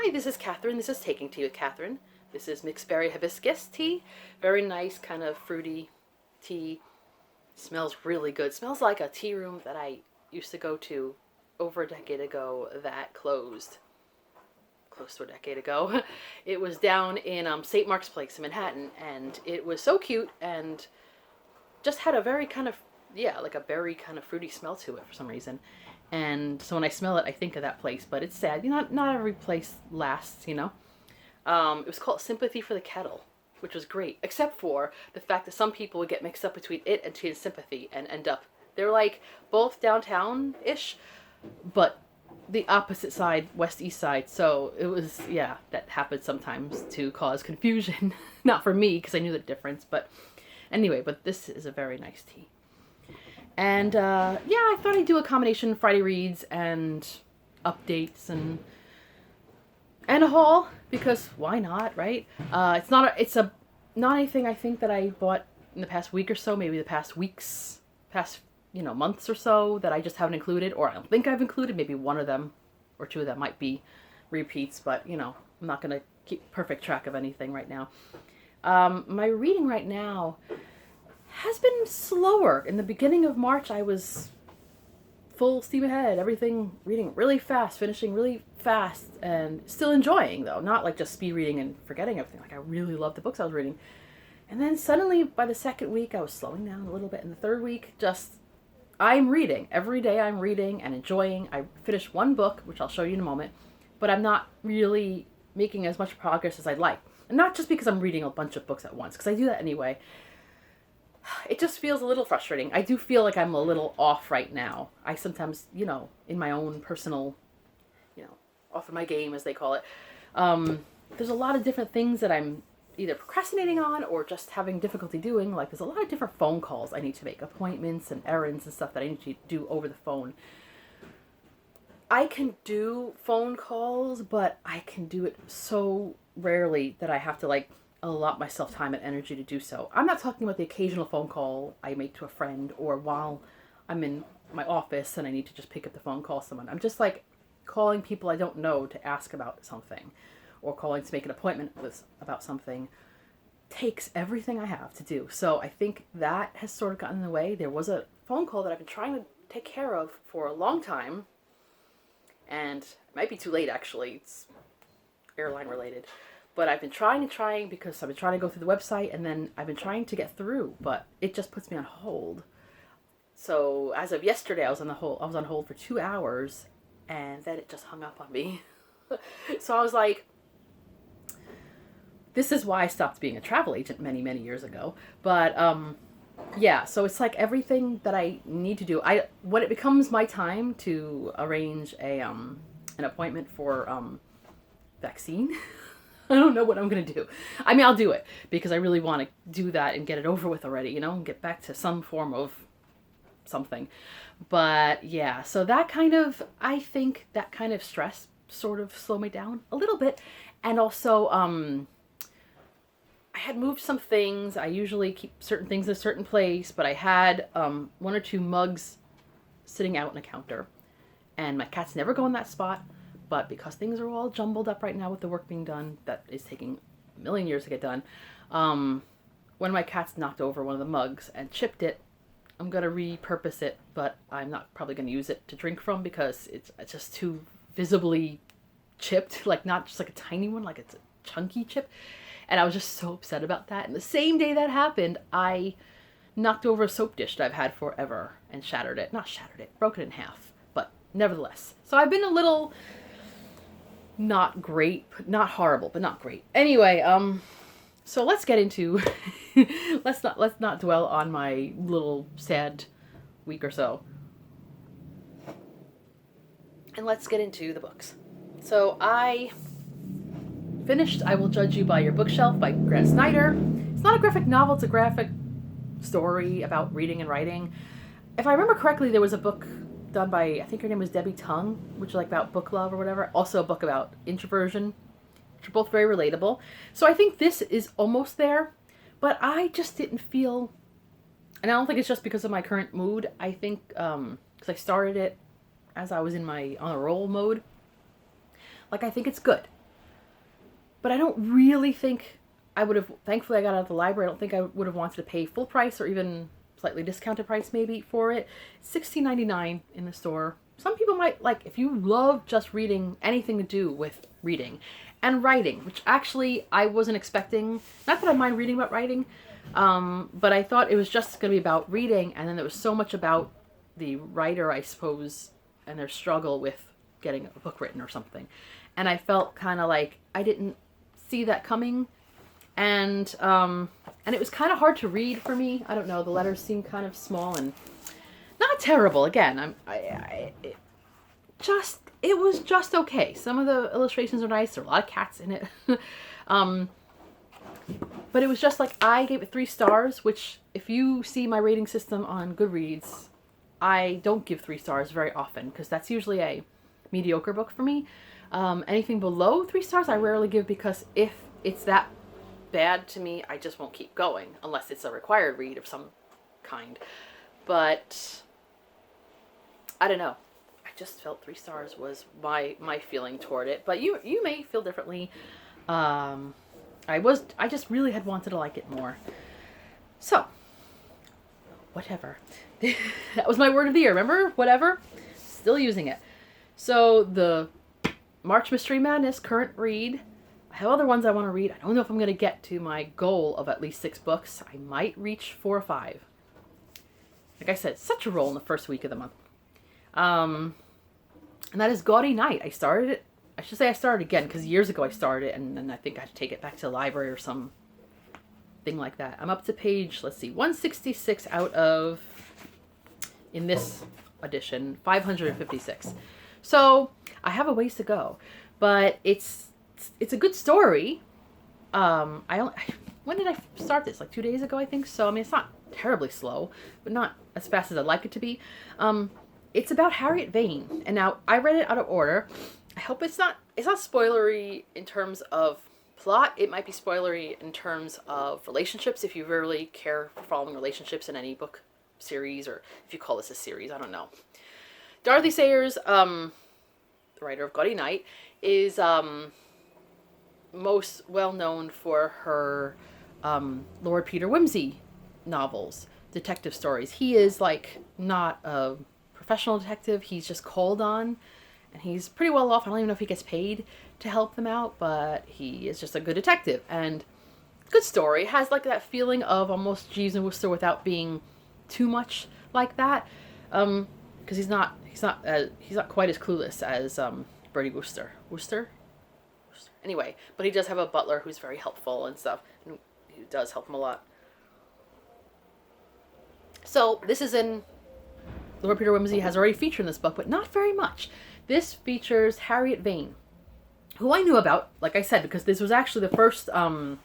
Hi, this is Catherine. This is Taking Tea with Catherine. This is mixed berry hibiscus tea. Very nice, kind of fruity tea. Smells really good. Smells like a tea room that I used to go to over a decade ago that closed. Close to a decade ago. It was down in St. Mark's Place in Manhattan, and it was so cute and just had a very kind of, like a berry kind of fruity smell to it for some reason. And so when I smell it, I think of that place. But it's sad. Not every place lasts, It was called Sympathy for the Kettle, which was great. Except for the fact that some people would get mixed up between it and Tea and Sympathy and end up... They're like both downtown-ish, but the opposite side, west-east side. So it was, that happened sometimes to cause confusion. Not for me, because I knew the difference. But anyway, this is a very nice tea. And, I thought I'd do a combination Friday reads and updates and a haul, because why not, right? It's not anything I think that I bought in the past week or so, maybe the past months or so that I just haven't included, or I don't think I've included. Maybe one of them or two of them might be repeats, but, I'm not going to keep perfect track of anything right now. My reading right now has been slower. In the beginning of March, I was full steam ahead, reading really fast, finishing really fast, and still enjoying, though. Not like just speed reading and forgetting everything. Like, I really loved the books I was reading. And then suddenly, by the second week, I was slowing down a little bit. In the third week, I'm reading. Every day I'm reading and enjoying. I finished one book, which I'll show you in a moment, but I'm not really making as much progress as I'd like. And not just because I'm reading a bunch of books at once, because I do that anyway. It just feels a little frustrating. I do feel like I'm a little off right now. I sometimes, in my own personal, off of my game, as they call it, there's a lot of different things that I'm either procrastinating on or just having difficulty doing. Like, there's a lot of different phone calls I need to make, appointments and errands and stuff that I need to do over the phone. I can do phone calls, but I can do it so rarely that I have to, allot myself time and energy to do so. I'm not talking about the occasional phone call I make to a friend, or while I'm in my office and I need to just pick up the phone, call someone. I'm just calling people I don't know to ask about something, or calling to make an appointment about something. Takes everything I have to do. So I think that has sort of gotten in the way. There was a phone call that I've been trying to take care of for a long time, and it might be too late, actually. It's airline related. But I've been trying because I've been trying to go through the website, and then I've been trying to get through, but it just puts me on hold. So as of yesterday, I was on hold for 2 hours, and then it just hung up on me. So I was like, this is why I stopped being a travel agent many, many years ago. But so it's like everything that I need to do. When it becomes my time to arrange an appointment for vaccine. I don't know what I'm going to do. I mean, I'll do it because I really want to do that and get it over with already, and get back to some form of something. But yeah, so I think that kind of stress sort of slowed me down a little bit. And also, I had moved some things. I usually keep certain things in a certain place, but I had one or two mugs sitting out on a counter, and my cats never go in that spot. But because things are all jumbled up right now with the work being done, that is taking a million years to get done, one of my cats knocked over one of the mugs and chipped it. I'm going to repurpose it, but I'm not probably going to use it to drink from because it's just too visibly chipped, not just like a tiny one, like it's a chunky chip. And I was just so upset about that. And the same day that happened, I knocked over a soap dish that I've had forever and broke it in half, but nevertheless. So I've been a little... not great, not horrible, but not great. Anyway, so let's get into, let's not dwell on my little sad week or so. And let's get into the books. So I finished I Will Judge You by Your Bookshelf by Grant Snyder. It's not a graphic novel, it's a graphic story about reading and writing. If I remember correctly, there was a book done by, I think her name was Debbie Tung, which is about book love or whatever. Also a book about introversion, which are both very relatable. So I think this is almost there, but I just didn't feel, and I don't think it's just because of my current mood. I think, because I started it as I was in my on a roll mode. I think it's good. but I don't really think I would have, thankfully I got out of the library, I don't think I would have wanted to pay full price or even slightly discounted price maybe for it. $16.99 in the store. Some people might like, if you love just reading, anything to do with reading and writing, which actually I wasn't expecting. Not that I mind reading about writing, but I thought it was just going to be about reading, and then there was so much about the writer, I suppose, and their struggle with getting a book written or something. And I felt kind of like I didn't see that coming, and it was kind of hard to read for me. I don't know, the letters seemed kind of small and not terrible. Again, it was just okay. Some of the illustrations are nice. There are a lot of cats in it. But it was just like, I gave it 3 stars, which if you see my rating system on Goodreads, I don't give 3 stars very often because that's usually a mediocre book for me. Anything below 3 stars I rarely give, because if it's that bad to me, I just won't keep going unless it's a required read of some kind. But I don't know. I just felt 3 stars was my feeling toward it. But you may feel differently. I just really had wanted to like it more. So, whatever. That was my word of the year, remember? Whatever. Still using it. So, the March Mystery Madness current read. I have other ones I want to read. I don't know if I'm going to get to my goal of at least 6 books. I might reach 4 or 5. Like I said, such a roll in the first week of the month. And that is Gaudy Night. I started it. I should say I started again, because years ago I started it, and then I think I had to take it back to the library or some thing like that. I'm up to page, let's see, 166 out of, in this edition, 556. So I have a ways to go, but it's a good story. When did I start this? Like 2 days ago, I think. So I mean, it's not terribly slow, but not as fast as I'd like it to be. It's about Harriet Vane, and now I read it out of order. I hope it's not spoilery in terms of plot. It might be spoilery in terms of relationships, if you really care for following relationships in any book series, or if you call this a series, I don't know. Dorothy Sayers, the writer of Gaudy Night, is most well known for her Lord Peter Whimsy novels, detective stories. He is like not a professional detective, he's just called on, and he's pretty well off. I don't even know if he gets paid to help them out, but he is just a good detective. And good story. It has like that feeling of almost Jeeves and Wooster without being too much like that. Because he's not quite as clueless as Bertie Wooster. Wooster? Anyway, but he does have a butler who's very helpful and stuff, and he does help him a lot. So this is in Lord Peter Whimsy has already featured in this book, but not very much. This features Harriet Vane, who I knew about, like I said, because this was actually the first, what's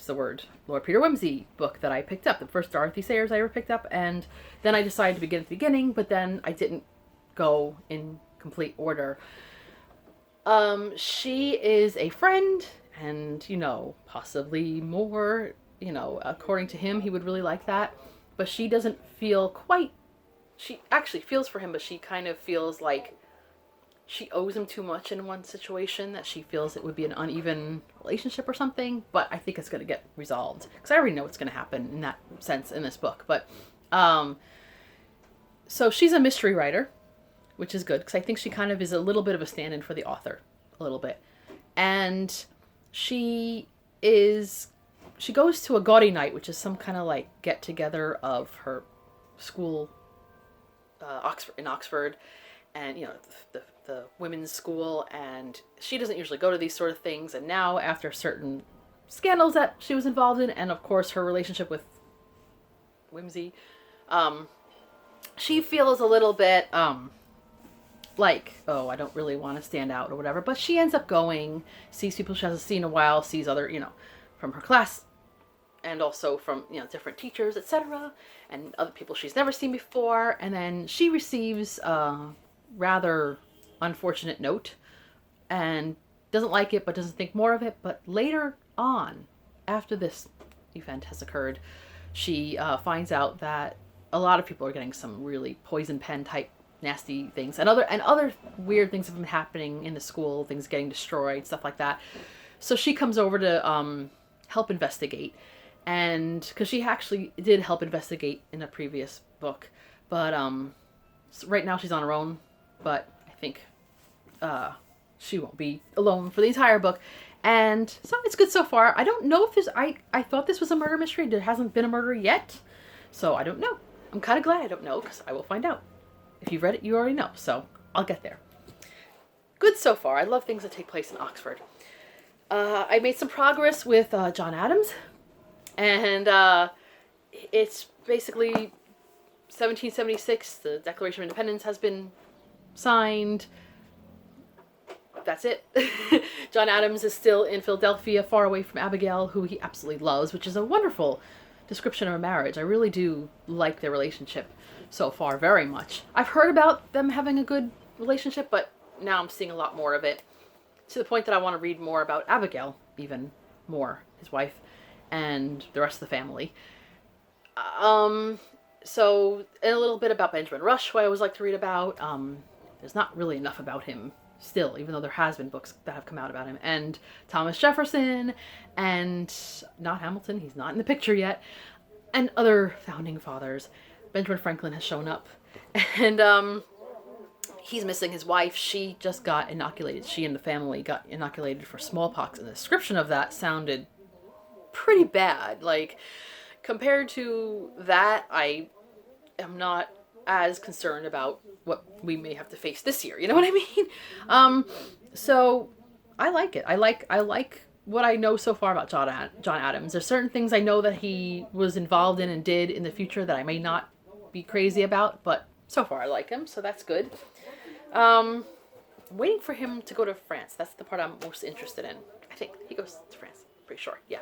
the word? Lord Peter Whimsy book that I picked up, the first Dorothy Sayers I ever picked up, and then I decided to begin at the beginning, but then I didn't go in complete order. She is a friend, and, possibly more, according to him, he would really like that, but she doesn't feel quite, she actually feels for him, but she kind of feels like she owes him too much in one situation, that she feels it would be an uneven relationship or something, but I think it's going to get resolved, because I already know what's going to happen in that sense in this book. But, so she's a mystery writer, which is good, because I think she kind of is a little bit of a stand-in for the author, a little bit. And she goes to a Gaudy Night, which is some kind of like get-together of her school, in Oxford, and the women's school, and she doesn't usually go to these sort of things, and now after certain scandals that she was involved in, and of course her relationship with Whimsy, she feels a little bit like, oh, I don't really want to stand out or whatever, but she ends up going, sees people she hasn't seen in a while, sees other, from her class, and also from, different teachers, etc., and other people she's never seen before, and then she receives a rather unfortunate note, and doesn't like it, but doesn't think more of it, but later on, after this event has occurred, she finds out that a lot of people are getting some really poison pen type nasty things, and other weird things have been happening in the school, things getting destroyed, stuff like that. So she comes over to help investigate, and because she actually did help investigate in a previous book, but so right now she's on her own. But I think she won't be alone for the entire book. And so it's good so far. I don't know if there's... I thought this was a murder mystery. There hasn't been a murder yet. So I don't know. I'm kind of glad I don't know, because I will find out. If you've read it, you already know. So I'll get there. Good so far. I love things that take place in Oxford. I made some progress with John Adams. And it's basically 1776. The Declaration of Independence has been signed. That's it. John Adams is still in Philadelphia, far away from Abigail, who he absolutely loves, which is a wonderful description of a marriage. I really do like their relationship so far very much. I've heard about them having a good relationship, but now I'm seeing a lot more of it, to the point that I want to read more about Abigail, even more, his wife, and the rest of the family. So, and a little bit about Benjamin Rush, who I always like to read about. There's not really enough about him still, even though there has been books that have come out about him. And Thomas Jefferson, and not Hamilton, he's not in the picture yet, and other founding fathers. Benjamin Franklin has shown up, and he's missing his wife. She just got inoculated. She and the family got inoculated for smallpox, and the description of that sounded pretty bad. Like, compared to that, I am not as concerned about what we may have to face this year. You know what I mean? So I like it. I like what I know so far about John Adams. There's certain things I know that he was involved in and did in the future that I may not be crazy about, but so far I like him, so that's good. I'm waiting for him to go to France. That's the part I'm most interested in. I think he goes to France. Pretty sure, yeah.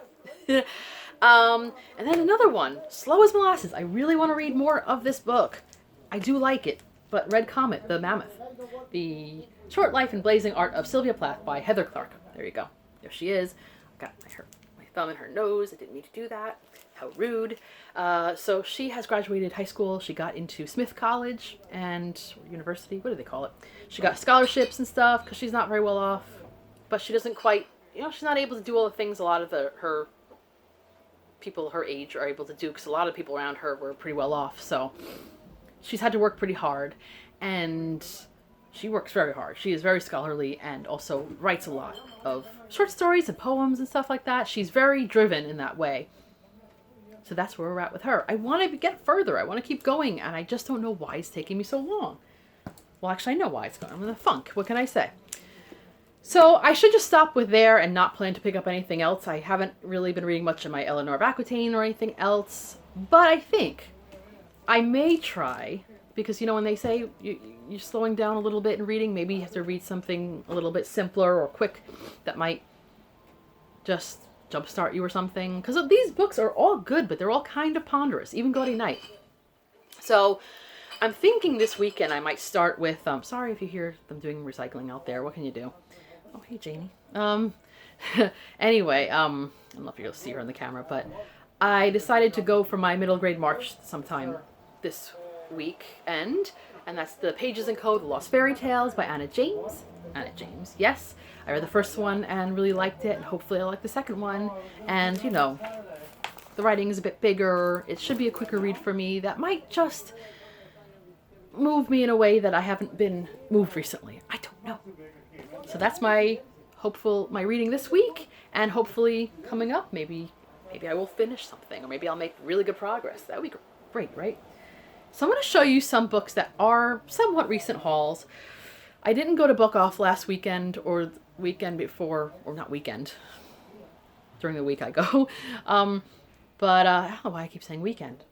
And then another one, Slow as Molasses. I really want to read more of this book. I do like it, but Red Comet, the Mammoth. The Short Life and Blazing Art of Sylvia Plath by Heather Clark. There you go. There she is. Got my thumb in her nose. I didn't mean to do that. How rude. So she has graduated high school. She got into Smith College and university. What do they call it? She got scholarships and stuff because she's not very well off. But she doesn't quite, she's not able to do all the things a lot of her people her age are able to do, because a lot of people around her were pretty well off. So she's had to work pretty hard, and she works very hard. She is very scholarly and also writes a lot of short stories and poems and stuff like that. She's very driven in that way. So that's where we're at with her. I want to get further. I want to keep going, and I just don't know why it's taking me so long. Well, actually, I know why it's going. I'm in the funk. What can I say? So I should just stop with there and not plan to pick up anything else. I haven't really been reading much of my Eleanor of Aquitaine or anything else. But I think I may try, because, when they say you're slowing down a little bit in reading, maybe you have to read something a little bit simpler or quick that might just jumpstart you or something. Because these books are all good, but they're all kind of ponderous, even Gaudy Night. So I'm thinking this weekend I might start with, sorry if you hear them doing recycling out there, what can you do? Oh, hey, Janie. Anyway, I don't know if you'll see her on the camera, but I decided to go for my middle grade march sometime this weekend, and that's the Pages and Code, Lost Fairy Tales by Anna James. Anna James, yes. I read the first one and really liked it, and hopefully I'll like the second one. And, the writing is a bit bigger. It should be a quicker read for me. That might just move me in a way that I haven't been moved recently. I don't know. So that's my reading this week, and hopefully coming up, maybe I will finish something, or maybe I'll make really good progress. That would be great, right? So I'm going to show you some books that are somewhat recent hauls. I didn't go to Bookoff last weekend or the weekend before, or not weekend. During the week I go. But I don't know why I keep saying weekend.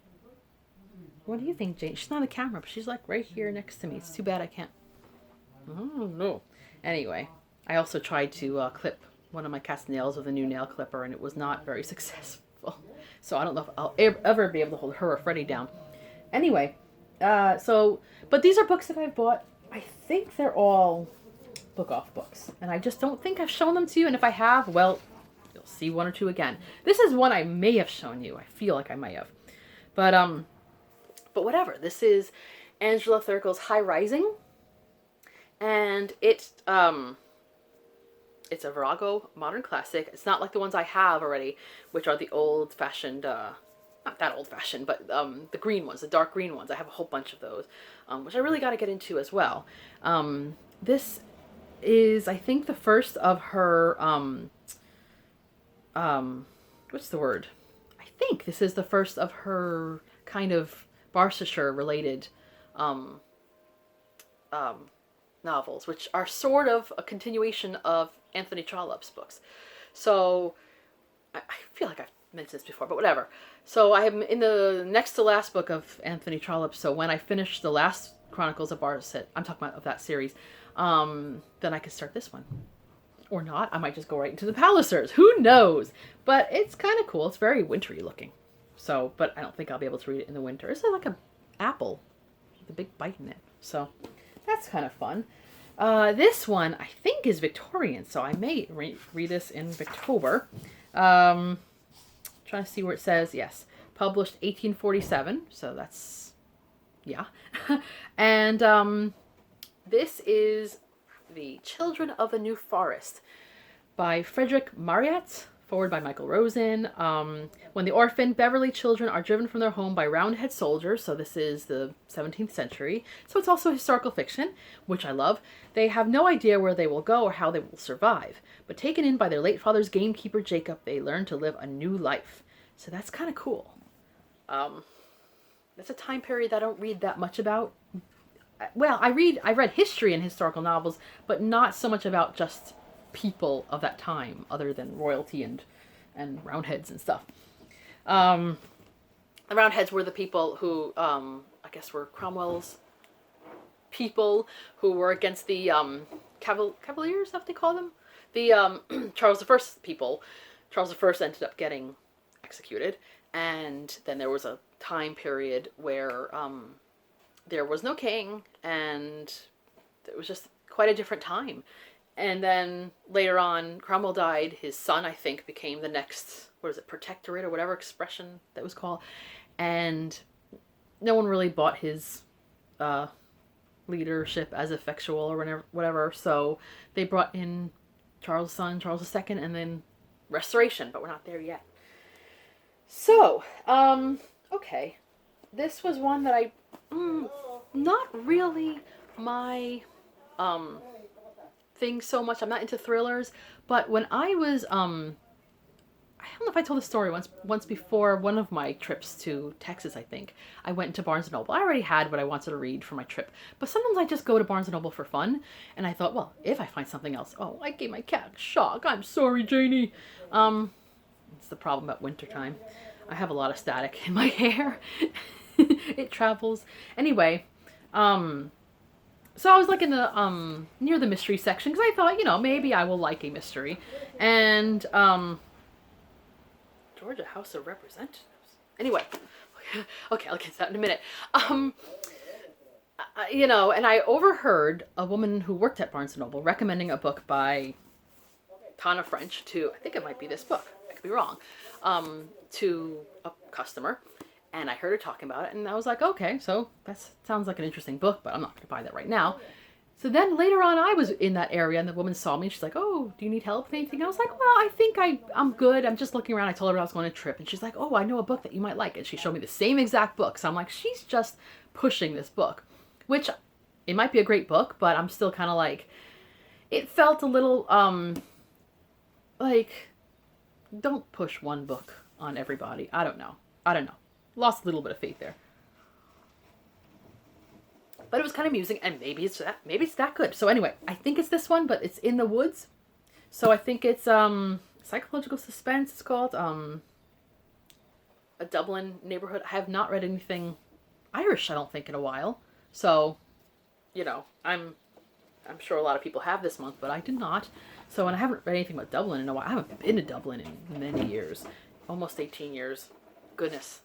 What do you think, Jane? She's not on the camera, but she's like right here next to me. It's too bad I can't. Oh, no. Anyway, I also tried to clip one of my cat's nails with a new nail clipper, and it was not very successful. So I don't know if I'll ever be able to hold her or Freddie down. Anyway, but these are books that I've bought. I think they're all Bookoff books, and I just don't think I've shown them to you, and if I have, well, you'll see one or two again. This is one I may have shown you. I feel like I may have. But whatever. This is Angela Thurkel's High Rising. And it's a Virago modern classic. It's not like the ones I have already, which are the old-fashioned, not that old-fashioned, but the green ones, the dark green ones. I have a whole bunch of those, which I really got to get into as well. This is, I think, the first of her, what's the word? I think this is the first of her kind of Barsetshire-related novels, which are sort of a continuation of Anthony Trollope's books. So, I feel like I've mentioned this before, but whatever. So I am in the next to last book of Anthony Trollope, so when I finish the last Chronicles of Barset, I'm talking about of that series, then I can start this one. Or not, I might just go right into the Pallisers, who knows? But it's kind of cool, it's very wintry looking. So, but I don't think I'll be able to read it in the winter. It's like an apple with a big bite in it, so that's kind of fun. This one, I think, is Victorian, so I may read this in Victober. Trying to see where it says, yes, published 1847, so that's, yeah. And this is The Children of the New Forest by Frederick Marryat. Forward by Michael Rosen. When the orphaned Beverly children are driven from their home by Roundhead soldiers, so this is the 17th century, so it's also historical fiction, which I love. They have no idea where they will go or how they will survive, but taken in by their late father's gamekeeper Jacob, they learn to live a new life. So that's kind of cool. That's a time period that I don't read that much about. Well, I read history and historical novels, but not so much about just people of that time, other than royalty and Roundheads and stuff. The Roundheads were the people who, I guess, were Cromwell's people who were against the Cavaliers, that they call them? The Charles I people. Charles I ended up getting executed, and then there was a time period where there was no king, and it was just quite a different time. And then later on, Cromwell died. His son, I think, became the next, protectorate or whatever expression that was called. And no one really bought his leadership as effectual or whatever. So they brought in Charles' son, Charles II, and then Restoration, but we're not there yet. So, okay. This was one that not really my thing so much. I'm not into thrillers, but when I was I don't know if I told the story once before one of my trips to Texas, I think. I went to Barnes & Noble. I already had what I wanted to read for my trip, but sometimes I just go to Barnes & Noble for fun, and I thought, well, if I find something else, oh, I gave my cat a shock. I'm sorry, Janie. It's the problem at wintertime. I have a lot of static in my hair. It travels. Anyway, so I was like in the, near the mystery section, because I thought, maybe I will like a mystery. And, Georgia House of Representatives. Anyway, okay, I'll get to that in a minute. And I overheard a woman who worked at Barnes & Noble recommending a book by Tana French to, I think it might be this book, I could be wrong, to a customer. And I heard her talking about it, and I was like, okay, so that sounds like an interesting book, but I'm not going to buy that right now. So then later on, I was in that area, and the woman saw me, and she's like, oh, do you need help with anything? I was like, well, I think I'm good. I'm just looking around. I told her I was going on a trip, and she's like, oh, I know a book that you might like. And she showed me the same exact book. So I'm like, she's just pushing this book, which it might be a great book, but I'm still kind of like, it felt a little, like, don't push one book on everybody. I don't know. Lost a little bit of faith there. But it was kind of amusing, and maybe it's that good. So anyway, I think it's this one, but it's in the woods. So I think it's psychological suspense, it's called. A Dublin neighborhood. I have not read anything Irish, I don't think, in a while. So, I'm sure a lot of people have this month, but I did not. So, and I haven't read anything about Dublin in a while. I haven't been to Dublin in many years. Almost 18 years. Goodness.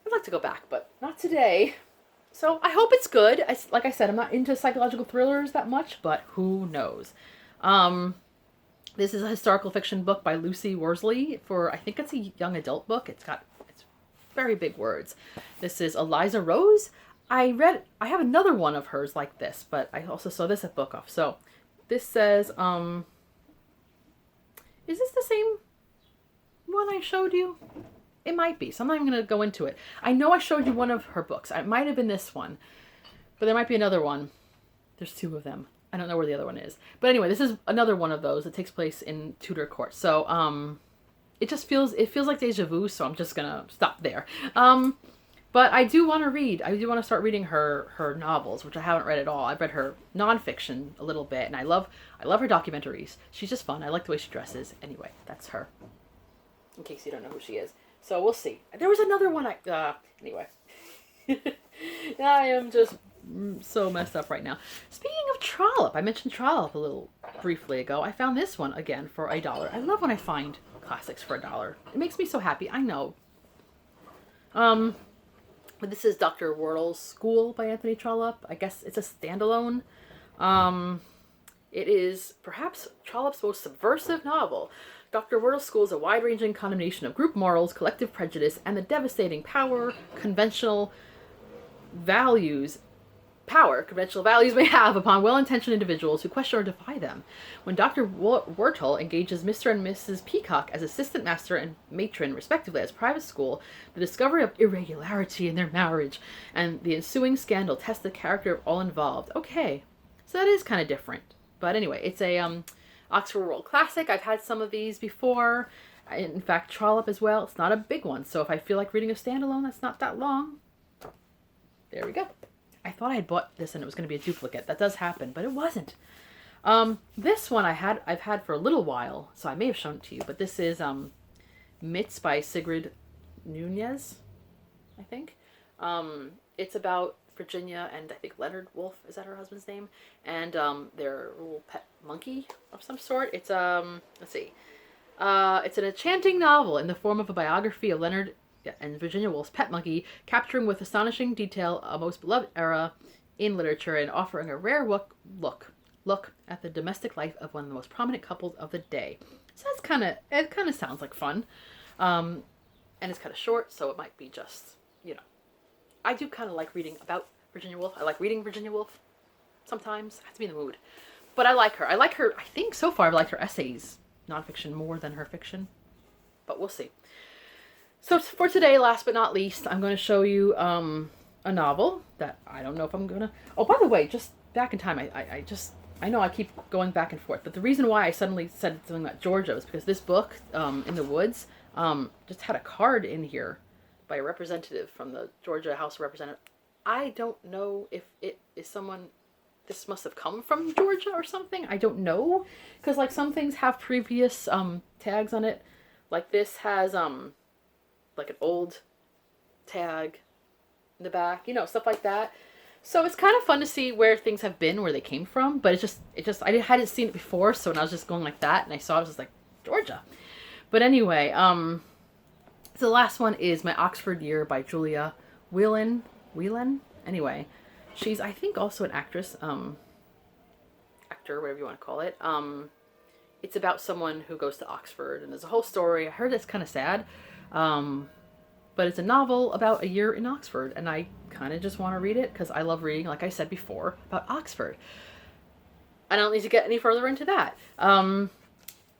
I'd like to go back, but not today. So I hope it's good. Like I said, I'm not into psychological thrillers that much, but who knows. This is a historical fiction book by Lucy Worsley I think it's a young adult book. It's very big words. This is Eliza Rose. I have another one of hers like this, but I also saw this at Bookoff. So this says, is this the same one I showed you? It might be, so I'm not even going to go into it. I know I showed you one of her books. It might have been this one, but there might be another one. There's two of them. I don't know where the other one is. But anyway, this is another one of those that takes place in Tudor court. So, it feels like deja vu, so I'm just going to stop there. But I do want to read. I do want to start reading her novels, which I haven't read at all. I've read her nonfiction a little bit, and I love her documentaries. She's just fun. I like the way she dresses. Anyway, that's her. In case you don't know who she is. So we'll see. There was another one anyway. I am just so messed up right now. Speaking of Trollope, I mentioned Trollope a little briefly ago. I found this one again for $1. I love when I find classics for $1. It makes me so happy. I know. But this is Dr. Wardle's School by Anthony Trollope. I guess it's a standalone. It is perhaps Trollope's most subversive novel. Dr. Wardle's School is a wide-ranging condemnation of group morals, collective prejudice, and the devastating conventional values may have upon well-intentioned individuals who question or defy them. When Dr. Wardle engages Mr. and Mrs. Peacock as assistant master and matron, respectively, as private school, the discovery of irregularity in their marriage and the ensuing scandal test the character of all involved. Okay, so that is kind of different. But anyway, it's a Oxford World Classic. I've had some of these before. In fact, Trollope as well. It's not a big one, so if I feel like reading a standalone that's not that long, there we go. I thought I had bought this and it was going to be a duplicate. That does happen, but it wasn't. This one I've had for a little while, so I may have shown it to you, but this is Mitz by Sigrid Nunez, I think. It's about Virginia and I think Leonard Wolfe, is that her husband's name? And their little pet monkey of some sort. It's let's see. It's an enchanting novel in the form of a biography of Leonard and Virginia Woolf's pet monkey, capturing with astonishing detail a most beloved era in literature and offering a rare look at the domestic life of one of the most prominent couples of the day. So it kind of sounds like fun. And it's kind of short, so it might be just, I do kind of like reading about Virginia Woolf. I like reading Virginia Woolf sometimes. I have to be in the mood. But I like her. I think so far I've liked her essays, nonfiction, more than her fiction. But we'll see. So for today, last but not least, I'm going to show you a novel that I don't know if I'm going to... Oh, by the way, just back in time, I know I keep going back and forth, but the reason why I suddenly said something about Georgia was because this book, In the Woods, just had a card in here by a representative from the Georgia House of Representatives. I don't know if it is someone... This must have come from Georgia or something. I don't know. Because, like, some things have previous tags on it. Like, this has... like an old tag in the back, stuff like that. So it's kind of fun to see where things have been, where they came from, but I hadn't seen it before, so when I was just going like that, and I saw it, I was just like, Georgia. But anyway, so the last one is My Oxford Year by Julia Whelan. Anyway, she's, I think, also an actress, actor, whatever you want to call it. It's about someone who goes to Oxford, and there's a whole story. I heard it's kind of sad. But it's a novel about a year in Oxford, and I kind of just want to read it because I love reading, like I said before, about Oxford. I don't need to get any further into that.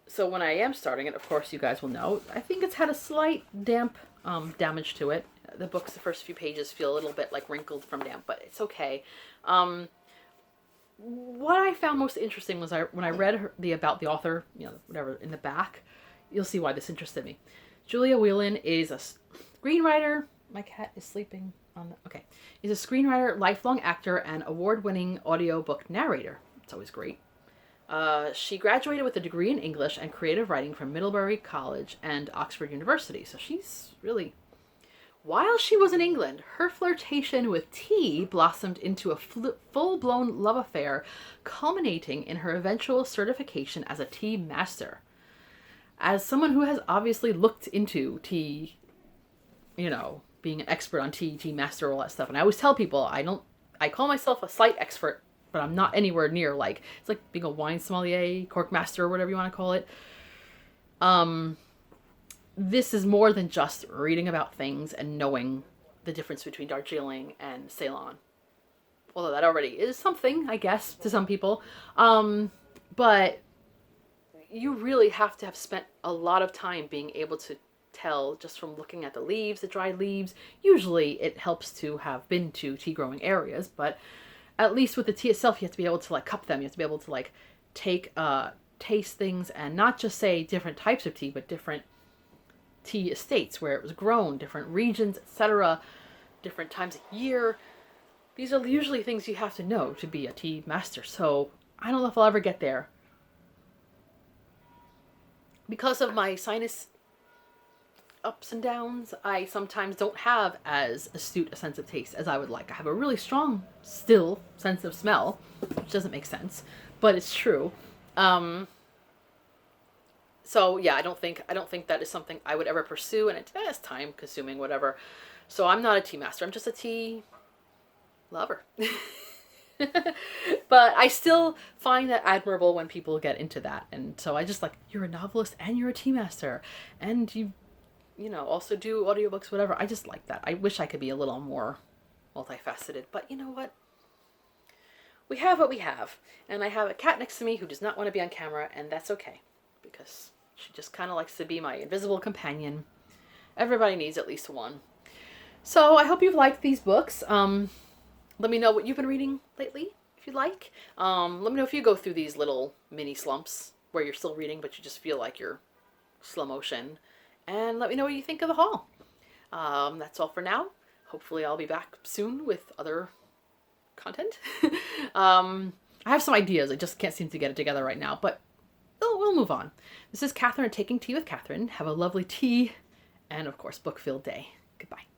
So when I am starting it, of course, you guys will know, I think it's had a slight damp damage to it. The book's, the first few pages feel a little bit like wrinkled from damp, but it's okay. What I found most interesting was when I read about the author, whatever, in the back, you'll see why this interested me. Julia Whelan is a screenwriter. My cat is sleeping on the... Okay. Is a screenwriter, lifelong actor, and award-winning audiobook narrator. It's always great. She graduated with a degree in English and creative writing from Middlebury College and Oxford University. So she's really... While she was in England, her flirtation with tea blossomed into a full-blown love affair, culminating in her eventual certification as a tea master. As someone who has obviously looked into tea, being an expert on tea master, all that stuff, and I always tell people, I call myself a slight expert, but I'm not anywhere near, it's like being a wine sommelier, cork master, or whatever you want to call it. This is more than just reading about things and knowing the difference between Darjeeling and Ceylon. Although that already is something, I guess, to some people. But you really have to have spent a lot of time being able to tell just from looking at the leaves, the dried leaves. Usually it helps to have been to tea growing areas, but at least with the tea itself, you have to be able to like cup them. You have to be able to like take, taste things and not just say different types of tea, but different tea estates where it was grown, different regions, etc., different times of year. These are usually things you have to know to be a tea master. So I don't know if I'll ever get there. Because of my sinus ups and downs, I sometimes don't have as astute a sense of taste as I would like. I have a really strong, still sense of smell, which doesn't make sense, but it's true. So yeah, I don't think that is something I would ever pursue, and it's time consuming, whatever. So I'm not a tea master. I'm just a tea lover. But I still find that admirable when people get into that. And so I just like, you're a novelist and you're a tea master and you know, also do audiobooks, whatever. I just like that. I wish I could be a little more multifaceted, but you know what? We have what we have. And I have a cat next to me who does not want to be on camera, and that's okay because she just kind of likes to be my invisible companion. Everybody needs at least one. So I hope you've liked these books. Let me know what you've been reading lately, if you'd like. Let me know if you go through these little mini slumps where you're still reading, but you just feel like you're slow motion. And let me know what you think of the haul. That's all for now. Hopefully I'll be back soon with other content. I have some ideas. I just can't seem to get it together right now, but we'll move on. This is Catherine at Taking Tea with Catherine. Have a lovely tea and, of course, book-filled day. Goodbye.